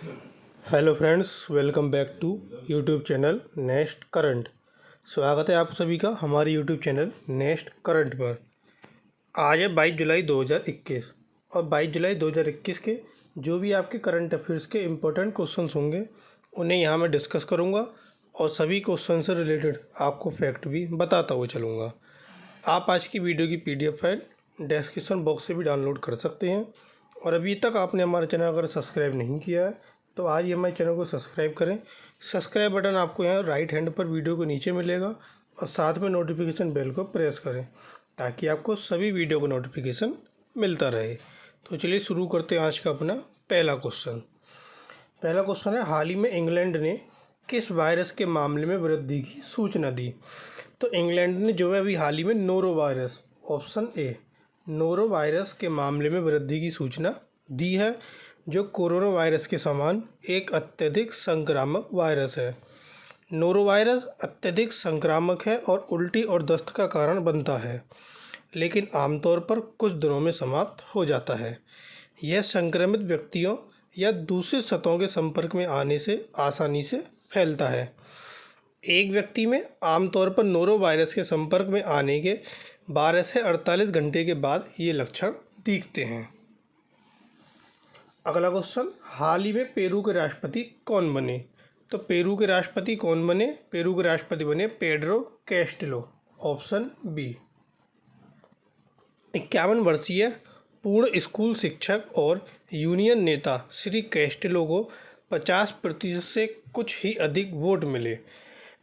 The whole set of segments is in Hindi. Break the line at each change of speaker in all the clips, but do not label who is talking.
Hello friends, welcome back to YouTube channel next current. स्वागत है आप सभी का हमारे यूट्यूब चैनल नेक्स्ट करंट पर। आज है 22 जुलाई 2021 और 22 जुलाई 2021 के जो भी आपके करंट अफेयर्स के इम्पोर्टेंट क्वेश्चंस होंगे उन्हें यहाँ मैं डिस्कस करूँगा और सभी क्वेश्चन से रिलेटेड आपको फैक्ट भी बताता हुआ चलूँगा। आप आज की वीडियो की PDF फाइल डिस्क्रिप्शन बॉक्स से भी डाउनलोड कर सकते हैं। और अभी तक आपने हमारा चैनल अगर सब्सक्राइब नहीं किया है तो आज ही हमारे चैनल को सब्सक्राइब करें। सब्सक्राइब बटन आपको यहाँ राइट हैंड पर वीडियो के नीचे मिलेगा और साथ में नोटिफिकेशन बेल को प्रेस करें ताकि आपको सभी वीडियो का नोटिफिकेशन मिलता रहे। तो चलिए शुरू करते हैं आज का अपना पहला क्वेश्चन। पहला क्वेश्चन है, हाल ही में इंग्लैंड ने किस वायरस के मामले में वृद्धि की सूचना दी? तो इंग्लैंड ने जो है अभी हाल ही में noro virus, option A, noro virus के मामले में वृद्धि की सूचना दी है, जो कोरोना वायरस के समान एक अत्यधिक संक्रामक वायरस है। नोरो वायरस अत्यधिक संक्रामक है और उल्टी और दस्त का कारण बनता है, लेकिन आमतौर पर कुछ दिनों में समाप्त हो जाता है। यह संक्रमित व्यक्तियों या दूसरे सतहों के संपर्क में आने से आसानी से फैलता है। एक व्यक्ति में आमतौर पर नोरो वायरस के संपर्क में आने के 12 से 48 घंटे के बाद ये लक्षण दिखते हैं। अगला क्वेश्चन, हाल ही में पेरू के राष्ट्रपति कौन बने? तो पेरू के राष्ट्रपति कौन बने? पेरू के राष्ट्रपति बने पेड्रो कैस्टिलो, ऑप्शन बी। 51 वर्षीय पूर्ण स्कूल शिक्षक और यूनियन नेता श्री कैस्टिलो को 50% से कुछ ही अधिक वोट मिले।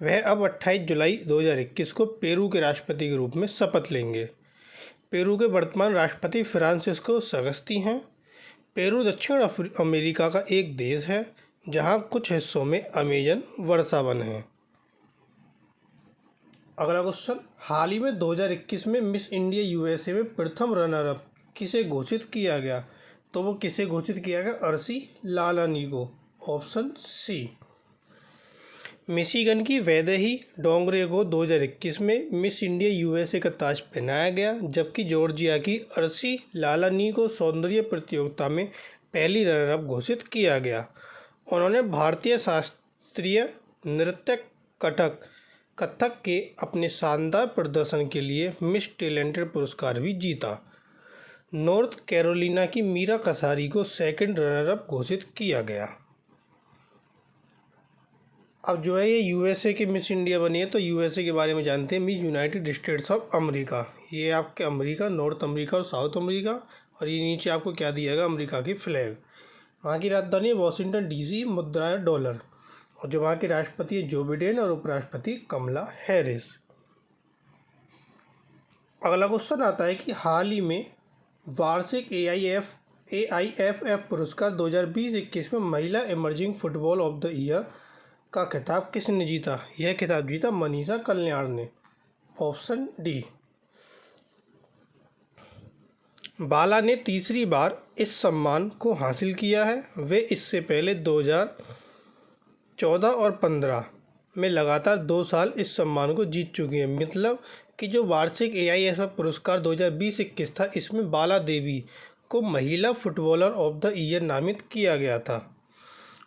वह अब 28 जुलाई 2021 को पेरू के राष्ट्रपति के रूप में शपथ लेंगे। पेरू के वर्तमान राष्ट्रपति फ्रांसिस्को sagasti हैं। पेरू दक्षिण अमेरिका का एक देश है जहां कुछ हिस्सों में अमेजन वर्षा वन है। अगला क्वेश्चन, हाल ही में 2021 में मिस इंडिया USA में प्रथम रनर अप किसे घोषित किया गया? तो वो किसे घोषित किया गया? अर्शी लालानी को, ऑप्शन सी। मिशिगन की वैदेही डोंगरे को 2021 में मिस इंडिया USA का ताज पहनाया गया, जबकि जॉर्जिया की अर्शी लालानी को सौंदर्य प्रतियोगिता में पहली रनर अप घोषित किया गया। उन्होंने भारतीय शास्त्रीय नृत्य कथक के अपने शानदार प्रदर्शन के लिए मिस टैलेंटेड पुरस्कार भी जीता। नॉर्थ कैरोलिना की मीरा कसारी को सेकंड रनर अप घोषित किया गया। अब जो है ये USA की मिस इंडिया बनी है, तो USA के बारे में जानते हैं, miss United states of America. ये आपके अमेरिका, नॉर्थ अमेरिका और साउथ अमेरिका, और ये नीचे आपको क्या दिया गया? अमेरिका की फ्लैग। वहाँ की राजधानी है वॉशिंगटन DC, मुद्रा है डॉलर, और जो वहाँ के राष्ट्रपति है जो बिडेन और उपराष्ट्रपति कमला हैरिस। अगला क्वेश्चन आता है कि हाल ही में वार्षिक AIFF पुरस्कार 2020-21 में महिला emerging football of the year का खिताब किसने जीता? यह खिताब जीता मनीषा कल्याण ने, ऑप्शन डी। बाला ने तीसरी बार इस सम्मान को हासिल किया है। वे इससे पहले 2014 और 15 में लगातार 2 साल इस सम्मान को जीत चुकी हैं। मतलब कि जो वार्षिक AIFF पुरस्कार 2020-21 था, इसमें बाला देवी को महिला फुटबॉलर ऑफ द ईयर नामित किया गया था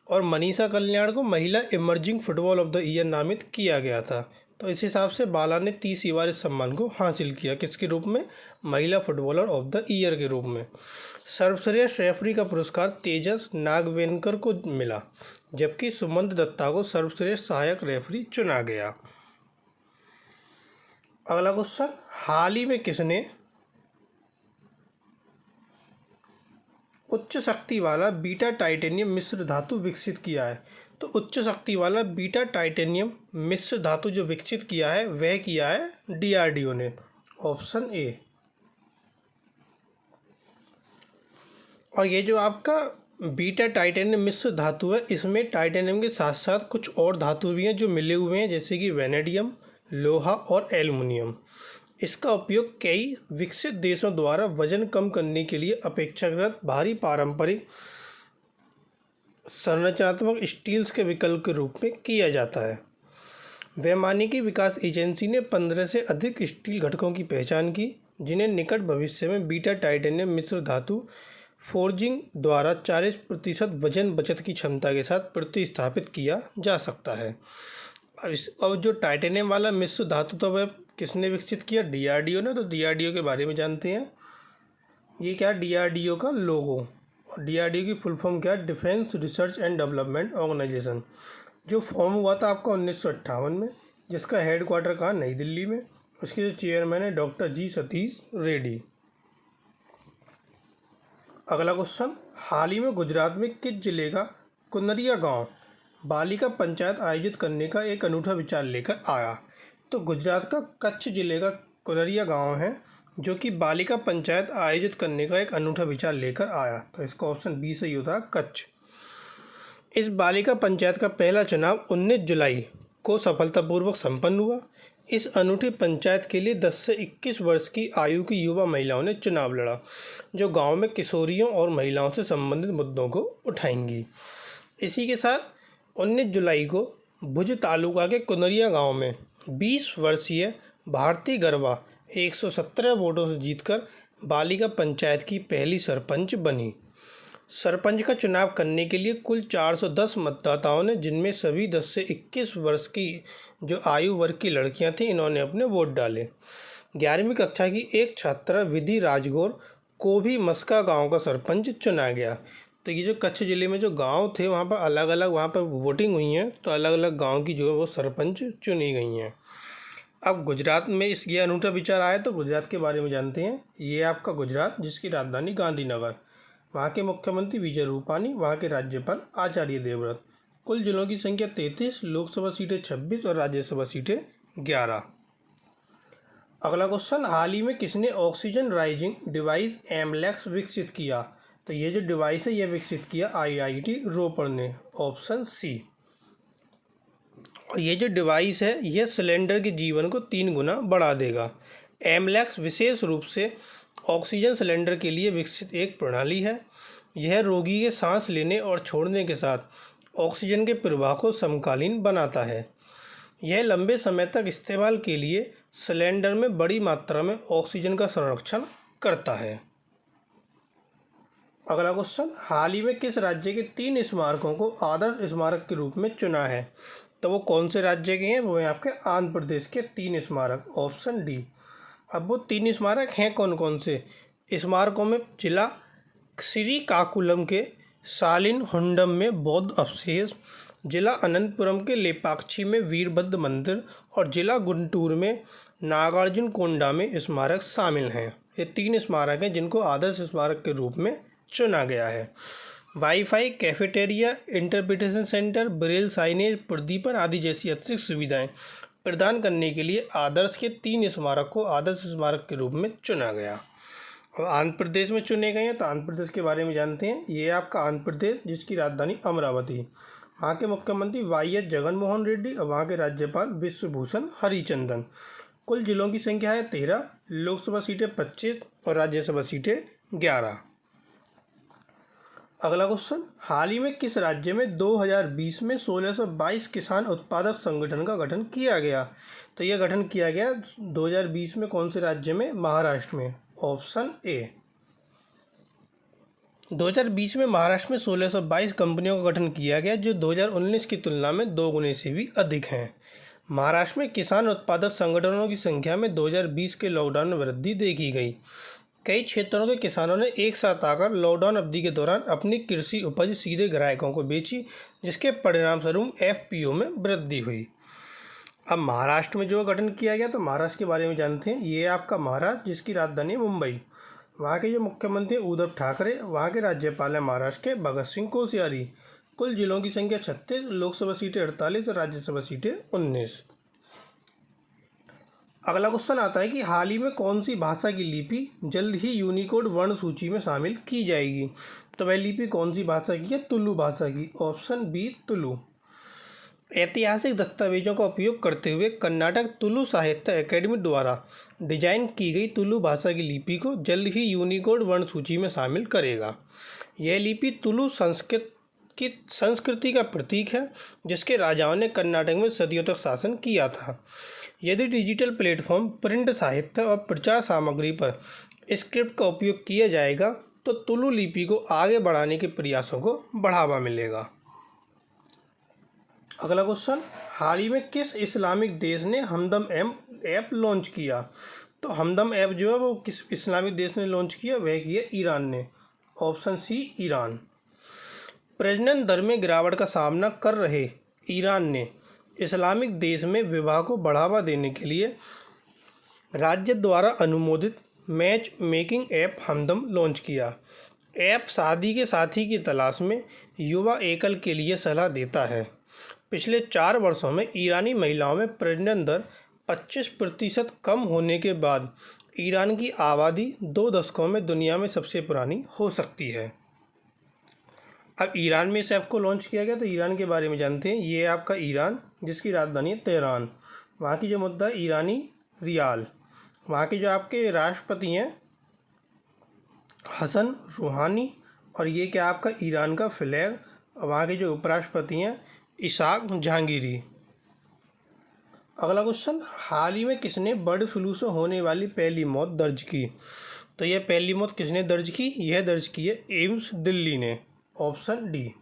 और मनीषा कल्याण को महिला emerging football of the year नामित किया गया था। तो इस हिसाब से बाला ने तीसरी बार इस सम्मान को हासिल किया। किसके रूप में? महिला फुटबॉलर ऑफ द ईयर के रूप में। सर्वश्रेष्ठ रेफरी का पुरस्कार तेजस नागवेनकर को मिला, जबकि सुमंत दत्ता को सर्वश्रेष्ठ सहायक रेफरी चुना गया। अगला क्वेश्चन, हाल ही में किसने उच्च शक्ति वाला बीटा टाइटेनियम मिश्र धातु विकसित किया है? तो उच्च शक्ति वाला बीटा टाइटेनियम मिश्र धातु जो विकसित किया है वह किया है DRDO ने, ऑप्शन ए। और ये जो आपका बीटा टाइटेनियम मिश्र धातु है, इसमें टाइटेनियम के साथ साथ कुछ और धातु भी हैं जो मिले हुए हैं, जैसे कि वेनेडियम, लोहा और एल्युमिनियम। इसका उपयोग कई विकसित देशों द्वारा वजन कम करने के लिए अपेक्षाकृत भारी पारंपरिक संरचनात्मक स्टील्स के विकल्प के रूप में किया जाता है। वैमानिकी विकास एजेंसी ने 15 से अधिक स्टील घटकों की पहचान की, जिन्हें निकट भविष्य में बीटा टाइटेनियम मिश्र धातु फोर्जिंग द्वारा 40% वजन बचत की क्षमता के साथ प्रतिस्थापित किया जा सकता है। अब जो टाइटेनियम वाला मिश्र धातु तो वह किसने विकसित किया? डीआरडीओ ने। तो डीआरडीओ के बारे में जानते हैं। ये क्या? डीआरडीओ का लोगो। और डीआरडीओ की फुल फॉर्म क्या है? Defence research and development organisation, जो फॉर्म हुआ था आपका 1958 में, जिसका हेडक्वार्टर कहाँ? नई दिल्ली में। उसके जो चेयरमैन है डॉक्टर जी सतीश रेड्डी। अगला क्वेश्चन, हाल ही में गुजरात में किस जिले का कुनरिया गांव बालिका पंचायत आयोजित करने का एक अनूठा विचार लेकर आया? तो गुजरात का कच्छ जिले का कुनरिया गांव है जो कि बालिका पंचायत आयोजित करने का एक अनूठा विचार लेकर आया। तो इसका ऑप्शन बी सही होता है, कच्छ। इस बालिका पंचायत का पहला चुनाव 19 जुलाई को सफलतापूर्वक संपन्न हुआ। इस अनूठी पंचायत के लिए 10 से 21 वर्ष की आयु की युवा महिलाओं ने चुनाव लड़ा, जो गांव में किशोरियों और महिलाओं से संबंधित मुद्दों को उठाएंगी। इसी के साथ 19 जुलाई को भुज तालुका के कुनरिया गांव में 20 वर्षीय भारती गरवा 117 वोटों से जीतकर बालिका पंचायत की पहली सरपंच बनी। सरपंच का चुनाव करने के लिए कुल 410 मतदाताओं ने, जिनमें सभी 10 से 21 वर्ष की जो आयु वर्ग की लड़कियां थीं, इन्होंने अपने वोट डाले। 11वीं कक्षा की एक छात्रा विधि राजगौर को भी मस्का गांव का सरपंच चुना गया। तो ये जो कच्छ ज़िले में जो गांव थे वहाँ पर अलग अलग वहाँ पर वोटिंग हुई हैं, तो अलग अलग गांव की जो है वो सरपंच चुनी गई हैं। अब गुजरात में ये अनूठा विचार आया, तो गुजरात के बारे में जानते हैं। ये आपका गुजरात, जिसकी राजधानी गांधीनगर, वहाँ के मुख्यमंत्री विजय रूपानी, वहाँ के राज्यपाल आचार्य देवव्रत। कुल जिलों की संख्या 33, लोकसभा सीटें 26 और राज्यसभा सीटें 11। अगला क्वेश्चन, हाल ही में किसने ऑक्सीजन राइजिंग डिवाइस एमलैक्स विकसित किया? तो ये जो डिवाइस है ये विकसित किया आईआईटी रोपड़ ने, ऑप्शन सी। और ये जो डिवाइस है ये सिलेंडर के जीवन को 3 गुना बढ़ा देगा। एमलैक्स विशेष रूप से ऑक्सीजन सिलेंडर के लिए विकसित एक प्रणाली है। यह रोगी के सांस लेने और छोड़ने के साथ ऑक्सीजन के प्रवाह को समकालीन बनाता है। यह लंबे समय तक इस्तेमाल के लिए सिलेंडर में बड़ी मात्रा में ऑक्सीजन का संरक्षण करता है। अगला क्वेश्चन, हाल ही में किस राज्य के 3 स्मारकों को आदर्श स्मारक के रूप में चुना है? तो वो कौन से राज्य के हैं? वो हैं आपके आंध्र प्रदेश के 3 स्मारक, ऑप्शन डी। अब वो 3 स्मारक हैं कौन कौन से? स्मारकों में जिला श्रीकाकुलम के सालिनहुंडम में बौद्ध अवशेष, जिला अनंतपुरम के लेपाक्षी में वीरभद्र मंदिर और जिला गुंटूर में नागार्जुन कोंडा में स्मारक शामिल हैं। ये 3 स्मारक हैं जिनको आदर्श स्मारक के रूप में चुना गया है। Wifi, cafeteria, interpretation centre, Braille signage, प्रदीपन आदि जैसी अतिरिक्त सुविधाएं प्रदान करने के लिए आदर्श के 3 स्मारक को आदर्श स्मारक के रूप में चुना गया। और आंध्र प्रदेश में चुने गए हैं, तो आंध्र प्रदेश के बारे में जानते हैं। ये आपका आंध्र प्रदेश, जिसकी राजधानी अमरावती, वहाँ के मुख्यमंत्री वाईएस जगनमोहन रेड्डी और वहाँ के राज्यपाल विश्वभूषण हरिचंदन। कुल जिलों की संख्या है 13, लोकसभा सीटें 25 और राज्यसभा सीटें 11। अगला क्वेश्चन, हाल ही में किस राज्य में 2020 में 1622 किसान उत्पादक संगठन का गठन किया गया? तो यह गठन किया गया 2020 में कौन से राज्य में? महाराष्ट्र में, ऑप्शन ए। 2020 में महाराष्ट्र में 1622 कंपनियों का गठन किया गया, जो 2019 की तुलना में 2 गुने से भी अधिक हैं। महाराष्ट्र में किसान उत्पादक संगठनों की संख्या में 2020 के लॉकडाउन में वृद्धि देखी गई। कई क्षेत्रों के किसानों ने एक साथ आकर लॉकडाउन अवधि के दौरान अपनी कृषि उपज सीधे ग्राहकों को बेची, जिसके परिणामस्वरूप एफपीओ में वृद्धि हुई। अब महाराष्ट्र में जो गठन किया गया, तो महाराष्ट्र के बारे में जानते हैं। ये आपका महाराष्ट्र, जिसकी राजधानी है मुंबई, वहाँ के जो मुख्यमंत्री उद्धव ठाकरे, वहाँ के राज्यपाल हैं महाराष्ट्र के भगत सिंह कोश्यारी। कुल जिलों की संख्या 36, लोकसभा सीटें 48 और राज्यसभा सीटें 19। अगला क्वेश्चन आता है कि हाल ही में कौन सी भाषा की लिपि जल्द ही यूनिकोड वर्ण सूची में शामिल की जाएगी? तो वह लिपि कौन सी भाषा की है? तुलु भाषा की, ऑप्शन बी तुलु। ऐतिहासिक दस्तावेजों का उपयोग करते हुए कर्नाटक तुलु साहित्य अकेडमी द्वारा डिजाइन की गई तुलु भाषा की लिपि को जल्द ही यूनिकोड वर्ण सूची में शामिल करेगा। यह लिपि तुलु संस्कृति का प्रतीक है, जिसके राजाओं ने कर्नाटक में सदियों तक शासन किया था। यदि डिजिटल प्लेटफॉर्म, प्रिंट साहित्य और प्रचार सामग्री पर स्क्रिप्ट का उपयोग किया जाएगा, तो तुलु लिपि को आगे बढ़ाने के प्रयासों को बढ़ावा मिलेगा। अगला क्वेश्चन, हाल ही में किस इस्लामिक देश ने हमदम ऐप लॉन्च किया? तो हमदम ऐप जो है वो किस इस्लामिक देश ने लॉन्च किया? वह किया ईरान ने। Option C Iran. प्रजनन दर में गिरावट का सामना कर रहे ईरान ने इस्लामिक देश में विवाह को बढ़ावा देने के लिए राज्य द्वारा अनुमोदित मैच मेकिंग ऐप हमदम लॉन्च किया। ऐप शादी के साथी की तलाश में युवा एकल के लिए सलाह देता है। पिछले 4 वर्षों में ईरानी महिलाओं में प्रजनन दर 25% कम होने के बाद ईरान की आबादी 2 दशकों में दुनिया में सबसे पुरानी हो सकती है। अब ईरान में इस ऐप को लॉन्च किया गया, तो ईरान के बारे में जानते हैं। ये आपका ईरान, जिसकी राजधानी है तेहरान। वहाँ की जो मुद्रा है ईरानी रियाल। वहाँ के जो आपके राष्ट्रपति हैं हसन रूहानी, और ये क्या आपका ईरान का फ्लैग। वहाँ के जो उपराष्ट्रपति हैं इसाक जहांगीरी। अगला क्वेश्चन, हाल ही में किसने बर्ड फ्लू से होने वाली पहली मौत दर्ज की? तो यह पहली मौत किसने दर्ज की? यह दर्ज की है एम्स दिल्ली ने। Option D.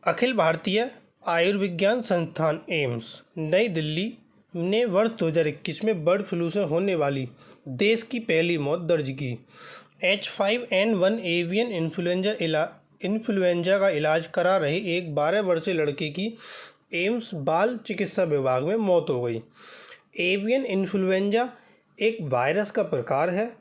अखिल भारतीय आयुर्विज्ञान संस्थान एम्स नई दिल्ली ने वर्ष 2021 में बर्ड फ्लू से होने वाली देश की पहली मौत दर्ज की। H5N1 एवियन इन्फ्लुएंजा का इलाज करा रहे एक 12 वर्षीय लड़के की एम्स बाल चिकित्सा विभाग में मौत हो गई। एवियन इन्फ्लुएंजा एक वायरस का प्रकार है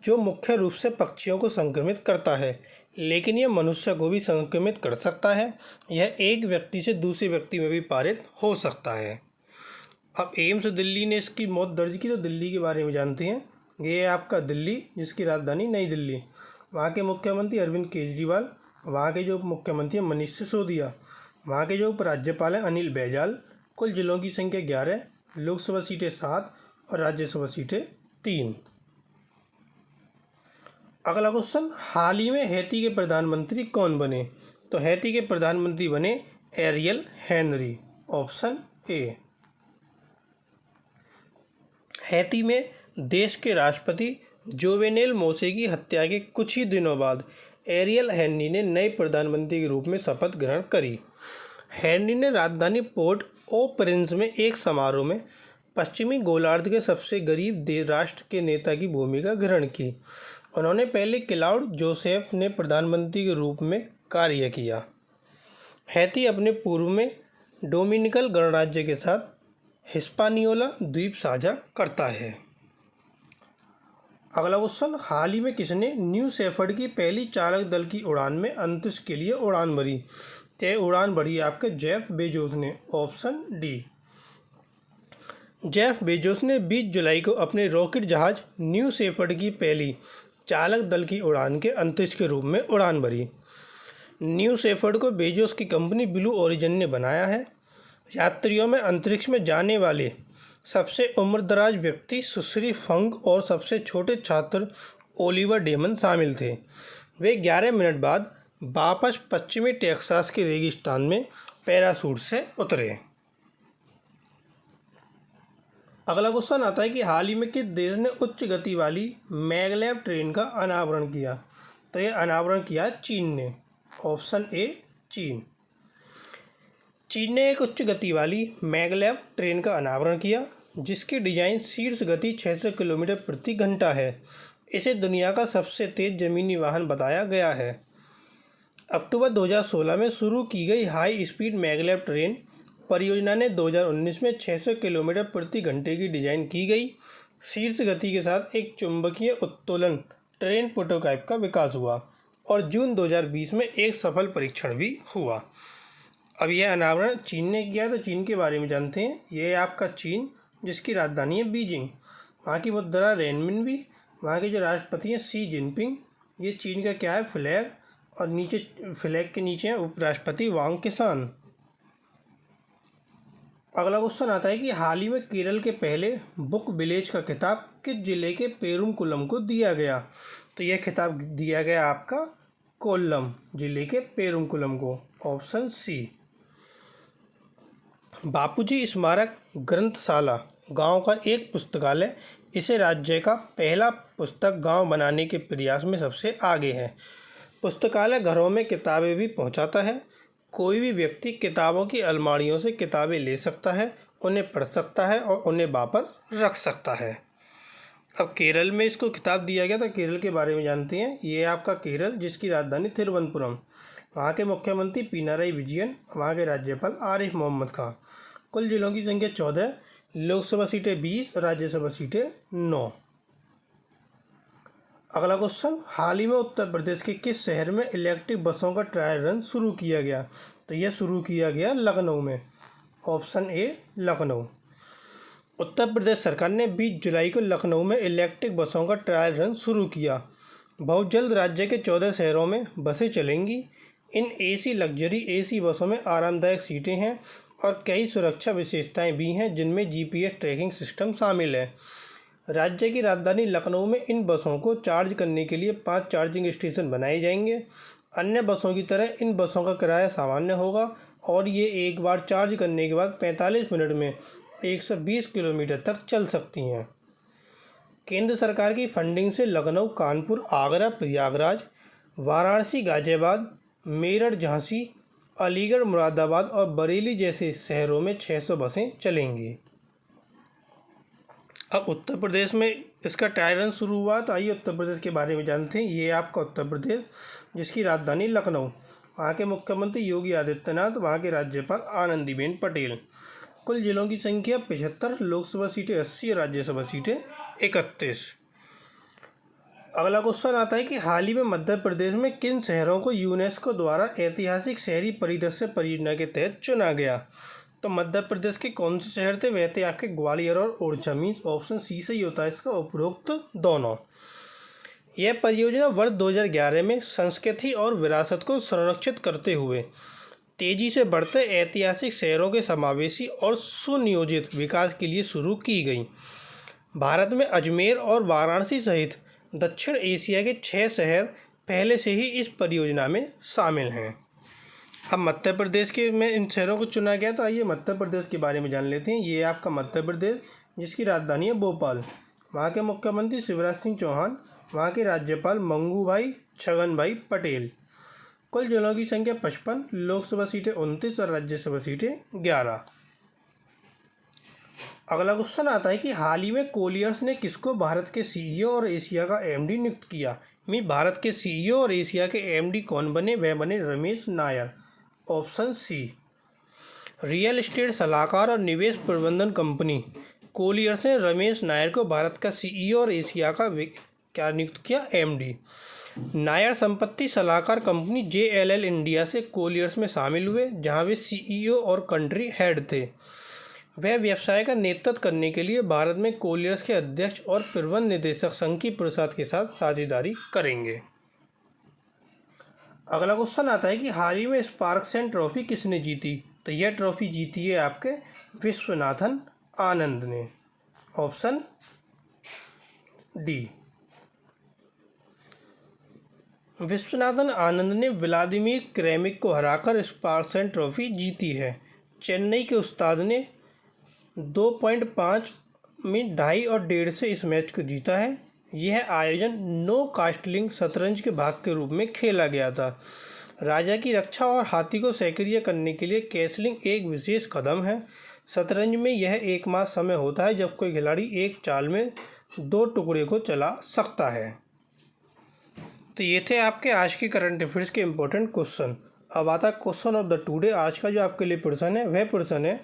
जो मुख्य रूप से पक्षियों को संक्रमित करता है, लेकिन यह मनुष्य को भी संक्रमित कर सकता है। यह एक व्यक्ति से दूसरे व्यक्ति में भी पारित हो सकता है। अब एम्स दिल्ली ने इसकी मौत दर्ज की, तो दिल्ली के बारे में जानते हैं। ये है आपका दिल्ली, जिसकी राजधानी नई दिल्ली। वहाँ के मुख्यमंत्री अरविंद केजरीवाल, वहाँ के जो उप मुख्यमंत्री हैं मनीष सिसोदिया, वहाँ के जो उपराज्यपाल हैं अनिल बैजल। कुल जिलों की संख्या 11, लोकसभा सीटें 7 और राज्यसभा सीटें 3। अगला क्वेश्चन, हाल ही में हैती के प्रधानमंत्री कौन बने? तो हैती के प्रधानमंत्री बने aerial Henry. Option A. Haiti में देश के राष्ट्रपति जोवेनेल मोसे की हत्या के कुछ ही दिनों बाद एरियल हेनरी ने नए प्रधानमंत्री के रूप में शपथ ग्रहण करी। हेनरी ने राजधानी पोर्ट ओ प्रिंस में एक समारोह में पश्चिमी गोलार्ध के सबसे गरीब राष्ट्र के नेता की भूमिका ग्रहण की। उन्होंने पहले क्लाउड जोसेफ ने प्रधानमंत्री के रूप में कार्य किया। हैती अपने पूर्व में डोमिनिकन गणराज्य के साथ हिस्पानियोला द्वीप साझा करता है। अगला क्वेश्चन, हाल ही में किसने न्यू शेफर्ड की पहली चालक दल की उड़ान में अंतरिक्ष के लिए उड़ान भरी? तय उड़ान भरी आपके जेफ बेजोस ने। Option D. जेफ बेजोस ने 20 जुलाई को अपने रॉकेट जहाज न्यू शेफर्ड की पहली चालक दल की उड़ान के अंतरिक्ष के रूप में उड़ान भरी। न्यू शेफर्ड को बेजोस की कंपनी ब्लू ओरिजिन ने बनाया है। यात्रियों में अंतरिक्ष में जाने वाले सबसे उम्रदराज व्यक्ति सुश्री फंग और सबसे छोटे छात्र ओलिवर डेमन शामिल थे। वे 11 मिनट बाद वापस पश्चिमी टेक्सास के रेगिस्तान में पैराशूट से उतरे। अगला क्वेश्चन आता है कि हाल ही में किस देश ने उच्च गति वाली मैगलेव ट्रेन का अनावरण किया? तो यह अनावरण किया चीन ने। ऑप्शन ए चीन। चीन ने एक उच्च गति वाली मैगलेव ट्रेन का अनावरण किया, जिसकी डिजाइन शीर्ष गति 600 किलोमीटर प्रति घंटा है। इसे दुनिया का सबसे तेज जमीनी वाहन बताया गया है। अक्टूबर 2016 में शुरू की गई हाई स्पीड मैगलेव ट्रेन परियोजना ने 2019 में 600 किलोमीटर प्रति घंटे की डिजाइन की गई शीर्ष गति के साथ एक चुंबकीय उत्तोलन ट्रेन प्रोटोटाइप का विकास हुआ और जून 2020 में एक सफल परीक्षण भी हुआ। अब यह अनावरण चीन ने किया, तो चीन के बारे में जानते हैं। यह है आपका चीन, जिसकी राजधानी है बीजिंग। वहाँ की मुद्रा रेनमिनबी। वहाँ के जो राष्ट्रपति हैं शी जिनपिंग। ये चीन का क्या है फ्लैग, और नीचे फ्लैग के नीचे है उपराष्ट्रपति वांग किसान। अगला क्वेश्चन आता है कि हाल ही में केरल के पहले बुक विलेज का खिताब किस जिले के पेरुमकुलम को दिया गया? तो यह खिताब दिया गया आपका कोल्लम जिले के पेरुमकुलम को। Option C. बापूजी स्मारक ग्रंथशाला गांव का एक पुस्तकालय इसे राज्य का पहला पुस्तक गांव बनाने के प्रयास में सबसे आगे है। पुस्तकालय घरों में किताबें भी पहुंचाता है। कोई भी व्यक्ति किताबों की अलमारियों से किताबें ले सकता है, उन्हें पढ़ सकता है और उन्हें वापस रख सकता है। अब केरल में इसको खिताब दिया गया, तो केरल के बारे में जानते हैं। ये आपका केरल, जिसकी राजधानी तिरुवनंतपुरम। वहाँ के मुख्यमंत्री पिनाराई विजयन, वहाँ के राज्यपाल आरिफ मोहम्मद खान। कुल जिलों की संख्या 14, लोकसभा सीटें 20, राज्यसभा सीटें 9। अगला क्वेश्चन, हाल ही में उत्तर प्रदेश के किस शहर में इलेक्ट्रिक बसों का ट्रायल रन शुरू किया गया? तो यह शुरू किया गया लखनऊ में। Option A Lucknow. उत्तर प्रदेश सरकार ने 20 जुलाई को लखनऊ में इलेक्ट्रिक बसों का ट्रायल रन शुरू किया। बहुत जल्द राज्य के 14 शहरों में बसें चलेंगी। इन एसी लग्जरी एसी बसों में आरामदायक सीटें हैं और कई सुरक्षा विशेषताएं भी हैं, जिनमें जीपीएस ट्रैकिंग सिस्टम शामिल है। राज्य की राजधानी लखनऊ में इन बसों को चार्ज करने के लिए 5 चार्जिंग स्टेशन बनाए जाएंगे। अन्य बसों की तरह इन बसों का किराया सामान्य होगा और ये एक बार चार्ज करने के बाद 45 मिनट में 120 किलोमीटर तक चल सकती हैं। केंद्र सरकार की फंडिंग से लखनऊ, कानपुर, आगरा, प्रयागराज, वाराणसी, गाजियाबाद, मेरठ, झांसी, अलीगढ़, मुरादाबाद और बरेली जैसे शहरों में 600 बसें चलेंगी। अब उत्तर प्रदेश में इसका ट्रायल रन शुरू हुआ, तो आइए उत्तर प्रदेश के बारे में जानते हैं। ये आपका उत्तर प्रदेश, जिसकी राजधानी लखनऊ, वहाँ के मुख्यमंत्री योगी आदित्यनाथ, वहाँ के राज्यपाल आनंदीबेन पटेल। कुल जिलों की संख्या 75, लोकसभा सीटें 80 और राज्यसभा सीटें 31। अगला क्वेश्चन आता है कि हाल ही में मध्य प्रदेश में किन शहरों को यूनेस्को द्वारा ऐतिहासिक शहरी परिदृश्य परियोजना के तहत चुना गया? तो मध्य प्रदेश के कौन से शहर थे? वह थे आपके ग्वालियर और ओरछा। मीन्स ऑप्शन सी सही होता है इसका, उपरोक्त दोनों। यह परियोजना वर्ष 2011 में संस्कृति और विरासत को संरक्षित करते हुए तेजी से बढ़ते ऐतिहासिक शहरों के समावेशी और सुनियोजित विकास के लिए शुरू की गई। भारत में अजमेर और वाराणसी सहित दक्षिण एशिया के 6 शहर पहले से ही इस परियोजना में शामिल हैं। अब मध्य प्रदेश के में इन शहरों को चुना गया, तो आइए मध्य प्रदेश के बारे में जान लेते हैं। ये आपका मध्य प्रदेश, जिसकी राजधानी है भोपाल। वहाँ के मुख्यमंत्री शिवराज सिंह चौहान, वहाँ के राज्यपाल मंगूभाई छगनभाई पटेल। कुल जिलों की संख्या 55, लोकसभा सीटें 29 और राज्यसभा सीटें 11। अगला क्वेश्चन आता है कि हाल ही में कोलियर्स ने किसको भारत के सीईओ और एशिया का एमडी नियुक्त किया? भारत के सीईओ और एशिया के एमडी कौन बने? वह बने Ramesh Nair. Option C. Real estate सलाहकार और निवेश प्रबंधन कंपनी कोलियर्स ने रमेश नायर को भारत का सीईओ और एशिया का क्या नियुक्त किया? एमडी। नायर संपत्ति सलाहकार कंपनी JLL इंडिया से कोलियर्स में शामिल हुए, जहां वे सीईओ और कंट्री हेड थे। वह व्यवसाय का नेतृत्व करने के लिए भारत में कोलियर्स के अध्यक्ष और प्रबंध निदेशक संकी प्रसाद के साथ साझेदारी करेंगे। अगला क्वेश्चन आता है कि हाल ही में स्पार्क्स ट्रॉफी किसने जीती? तो यह ट्रॉफी जीती है आपके विश्वनाथन आनंद ने। Option D. विश्वनाथन आनंद ने व्लादिमीर क्रेमिक को हराकर स्पार्क्स ट्रॉफी जीती है। चेन्नई के उस्ताद ने 2.5 में 2.5 और 1.5 से इस मैच को जीता है। यह आयोजन नो कास्टलिंग शतरंज के भाग के रूप में खेला गया था। राजा की रक्षा और हाथी को सक्रिय करने के लिए कैसलिंग एक विशेष कदम है। शतरंज में यह एकमात्र समय होता है जब कोई खिलाड़ी एक चाल में 2 टुकड़े को चला सकता है। तो ये थे आपके आज के करंट अफेयर्स के इम्पोर्टेंट क्वेश्चन। अब आता है क्वेश्चन ऑफ द टुडे। आज का जो आपके लिए प्रश्न है, वह प्रश्न है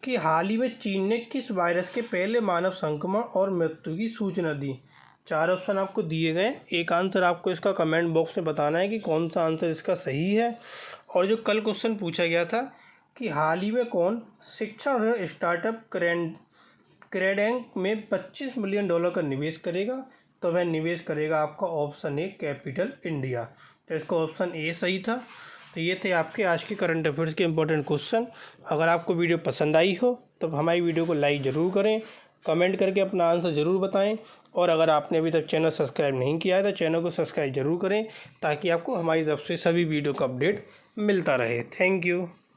कि हाल ही में चीन ने किस वायरस के पहले मानव संक्रमण और मृत्यु की सूचना दी? 4 ऑप्शन आपको दिए गए। एक आंसर आपको इसका कमेंट बॉक्स में बताना है कि कौन सा आंसर इसका सही है। और जो कल क्वेश्चन पूछा गया था कि हाल ही में कौन शिक्षण ऋण स्टार्टअप क्रेडेंक में $25 मिलियन का निवेश करेगा? तो वह निवेश करेगा आपका ऑप्शन ए कैपिटल इंडिया। तो इसका ऑप्शन ए सही था। तो ये थे आपके आज के करंट अफेयर्स के इंपॉर्टेंट क्वेश्चन। अगर आपको वीडियो पसंद आई हो तो हमारी वीडियो को लाइक ज़रूर करें, कमेंट करके अपना आंसर ज़रूर बताएं। और अगर आपने अभी तक चैनल सब्सक्राइब नहीं किया है तो चैनल को सब्सक्राइब ज़रूर करें, ताकि आपको हमारी तरफ से सभी वीडियो का अपडेट मिलता रहे। Thank you.